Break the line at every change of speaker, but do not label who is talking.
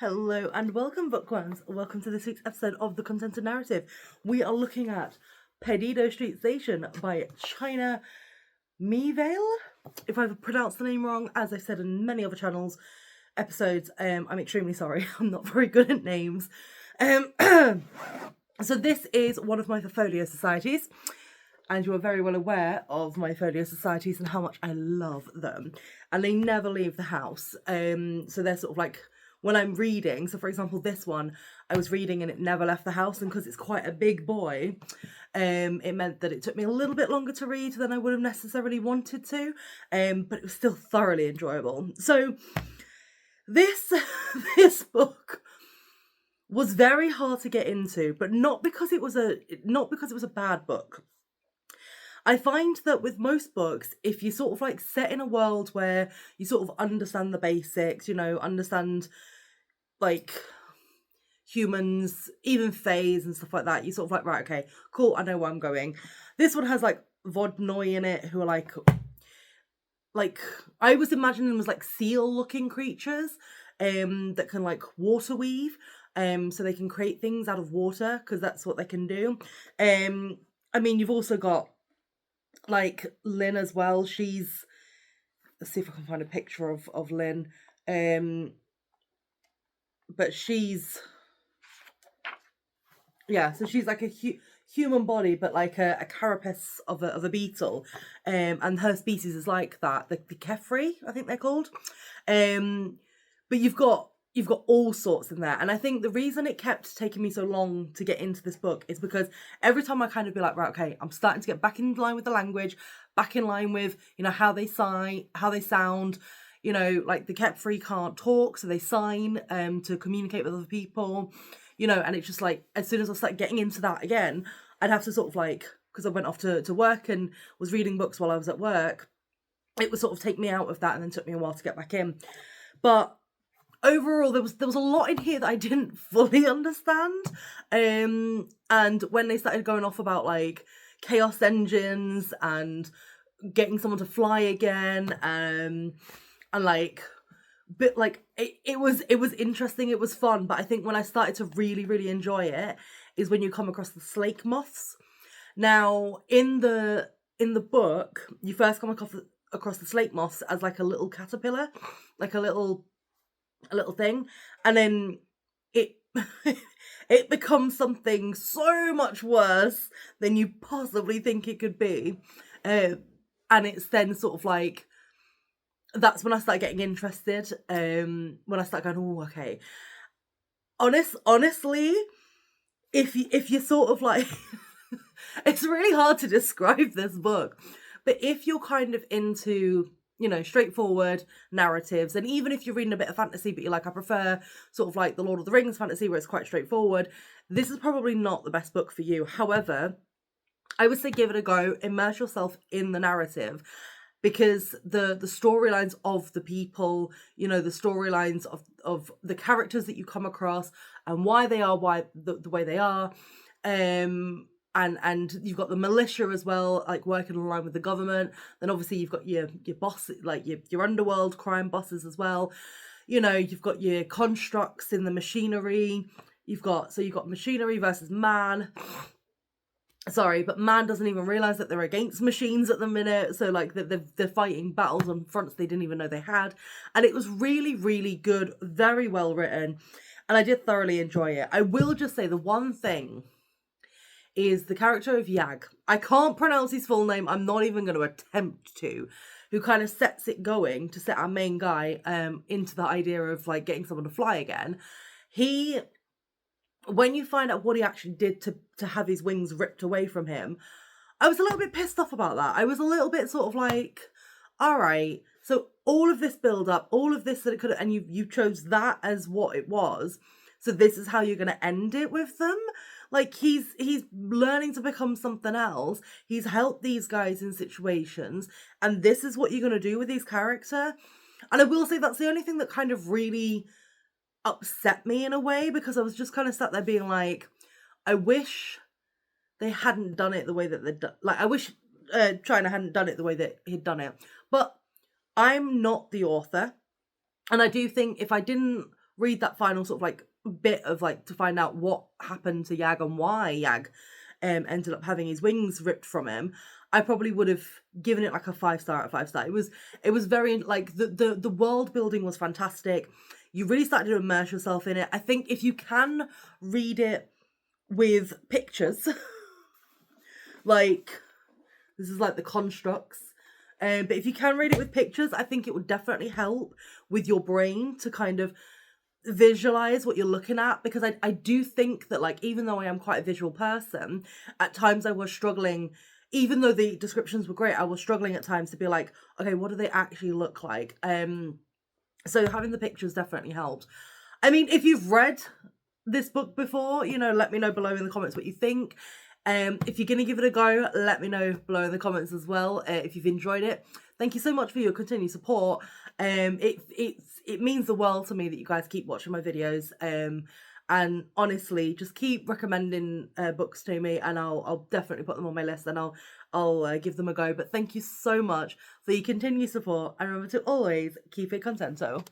Hello and welcome, bookworms. Welcome to this week's episode of The Contented Narrative. We are looking at Perdido Street Station by China Miéville. If I've pronounced the name wrong, as I've said in many other episodes, I'm extremely sorry. I'm not very good at names. So this is one of my folio societies, and you are very well aware of my folio societies and how much I love them. And they never leave the house. So they're sort of like when I'm reading. So for example, this one I was reading and it never left the house, and because it's quite a big boy, it meant that it took me a little bit longer to read than I would have necessarily wanted to. But it was still thoroughly enjoyable. So this this book was very hard to get into, but not because it was a bad book. I find that with most books, if you sort of like set in a world where you sort of understand the basics, understand like humans, even fays and stuff like that, you sort of like, right, okay, cool, I know where I'm going. This one has like Vodnoi in it, who are like I was imagining them as like seal-looking creatures, that can like water weave, so they can create things out of water because that's what they can do. I mean, you've also got like Lynn as well. Let's see if I can find a picture of Lynn. But she's so she's like a human body, but like a carapace of a beetle, and her species is like that. The Kefri, I think they're called. But you've got all sorts in there, and I think the reason it kept taking me so long to get into this book is because every time I kind of be like, right, okay, I'm starting to get back in line with the language, back in line with how they sign, how they sound. Like the Kefri can't talk, so they sign to communicate with other people. And it's just like, as soon as I started getting into that again, I'd have to sort of like, because I went off to work and was reading books while I was at work, it would sort of take me out of that, and then took me a while to get back in. But overall, there was a lot in here that I didn't fully understand. And when they started going off about like chaos engines and getting someone to fly again, and like, but like it was interesting, it was fun, but I think when I started to really, really enjoy it is when you come across the slake moths. Now, in the book, you first come across the slake moths as like a little caterpillar, like a little thing, and then it it becomes something so much worse than you possibly think it could be, and it's then sort of like, that's when I started getting interested. When I started going, oh, okay. Honestly, if you sort of like, it's really hard to describe this book, but if you're kind of into, straightforward narratives, and even if you're reading a bit of fantasy, but you're like, I prefer sort of like the Lord of the Rings fantasy where it's quite straightforward, this is probably not the best book for you. However, I would say give it a go, immerse yourself in the narrative, because the storylines of the people, the storylines of the characters that you come across and why they are the way they are, and you've got the militia as well, like working in line with the government. Then obviously you've got your boss, like your underworld crime bosses as well. You've got your constructs in the machinery. You've got machinery versus man. Sorry, but man doesn't even realize that they're against machines at the minute. So like they're fighting battles on fronts they didn't even know they had. And it was really, really good, very well written. And I did thoroughly enjoy it. I will just say the one thing is the character of Yag. I can't pronounce his full name. I'm not even going to attempt to. Who kind of sets it going to set our main guy into the idea of like getting someone to fly again. When you find out what he actually did to have his wings ripped away from him, I was a little bit pissed off about that. I was a little bit sort of like, all right, so all of this build up, all of this that it could have, and you chose that as what it was. So this is how you're going to end it with them? Like, he's learning to become something else. He's helped these guys in situations, and this is what you're going to do with his character? And I will say that's the only thing that kind of really upset me in a way, because I was just kind of sat there being like, I wish they hadn't done it the way that they'd done. Like, I wish China hadn't done it the way that he'd done it. But I'm not the author, and I do think if I didn't read that final sort of like bit of like to find out what happened to Yag and why Yag ended up having his wings ripped from him, I probably would have given it like a 5-star out of 5-star. It was very like the world building was fantastic. You really started to immerse yourself in it. I think if you can read it with pictures, like this is like the constructs. But if you can read it with pictures, I think it would definitely help with your brain to kind of visualize what you're looking at, because I do think that, like, even though I am quite a visual person, at times I was struggling, even though the descriptions were great, I was struggling at times to be like, okay, what do they actually look like? So having the pictures definitely helped. I mean, if you've read this book before, you know, let me know below in the comments what you think. If you're gonna give it a go, let me know below in the comments as well, if you've enjoyed it. Thank you so much for your continued support. It means the world to me that you guys keep watching my videos. And honestly, just keep recommending books to me, and I'll definitely put them on my list, and I'll give them a go. But thank you so much for your continued support, and remember to always keep it contento.